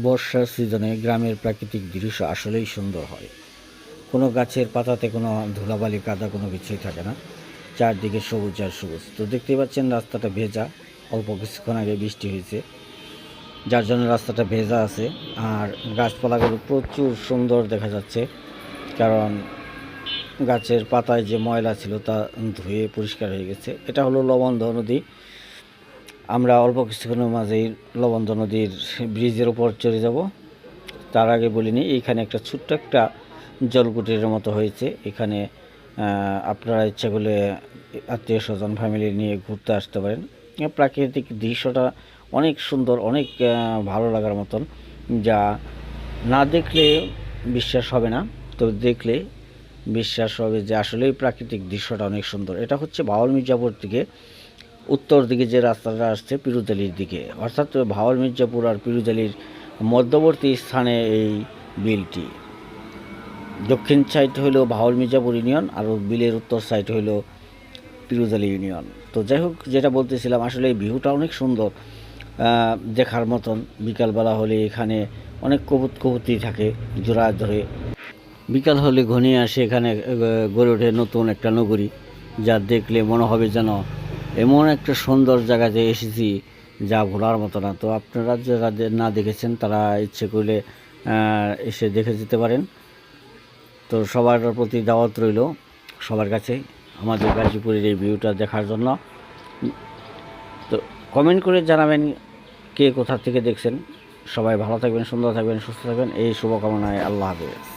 বর্ষার সিজনে গ্রামের প্রাকৃতিক দৃশ্য আসলেই সুন্দর হয়। কোনো গাছের পাতাতে কোনো ধুলাবালি কাদা কোনো কিছুই থাকে না, চারদিকে সবুজ আর সবুজ। তো দেখতেই পাচ্ছেন রাস্তাটা ভেজা, অল্প কিছুক্ষণ আগে বৃষ্টি হয়েছে, যার জন্য রাস্তাটা ভেজা আছে। আর গাছপালাগুলো প্রচুর সুন্দর দেখা যাচ্ছে, কারণ গাছের পাতায় যে ময়লা ছিল তা ধুয়ে পরিষ্কার হয়ে গেছে। এটা হলো লবণ নদী। আমরা অল্প কিছুক্ষণের মাঝেই লবণ নদীর ব্রিজের উপর চলে যাব। তার আগে বলিনি, এইখানে একটা ছোট্ট একটা জলকুটিরের মতো হয়েছে। এখানে আপনারা ইচ্ছা করলে আত্মীয় স্বজন ফ্যামিলি নিয়ে ঘুরতে আসতে পারেন। প্রাকৃতিক দৃশ্যটা অনেক সুন্দর, অনেক ভালো লাগার মতন, যা না দেখলে বিশ্বাস হবে না, তবে দেখলে বিশ্বাস হবে যে আসলেই প্রাকৃতিক দৃশ্যটা অনেক সুন্দর। এটা হচ্ছে ভাওয়াল মির্জাপুর থেকে উত্তর দিকে যে রাস্তাটা আসছে পিরুজালির দিকে, অর্থাৎ ভাওয়াল মির্জাপুর আর পিরুজালির মধ্যবর্তী স্থানে এই বিলটি। দক্ষিণ সাইড হইল ভাওয়াল মির্জাপুর ইউনিয়ন, আর বিলের উত্তর সাইড হইল পিরুজালি ইউনিয়ন। তো যাই হোক, যেটা বলতেছিলাম, আসলে এই ভিউটা অনেক সুন্দর দেখার মতন। বিকালবেলা হলে এখানে অনেক কবুতরি থাকে জোড়া ধরে। বিকাল হলে ঘনিয়ে আসে, এখানে গড়ে ওঠে নতুন একটা নগরী, যা দেখলে মনে হবে যেন এমন একটা সুন্দর জায়গাতে এসেছি যা ভোলার মতো না। তো আপনারা যারা না দেখেছেন তারা ইচ্ছে করলে এসে দেখে যেতে পারেন। তো সবার প্রতি দাওয়াত রইল, সবার কাছে আমাদের গাজীপুরের এই ভিউটা দেখার জন্য। তো কমেন্ট করে জানাবেন কে কোথা থেকে দেখছেন। সবাই ভালো থাকবেন, সুন্দর থাকবেন, সুস্থ থাকবেন, এই শুভকামনায়। আল্লাহ হাফেজ।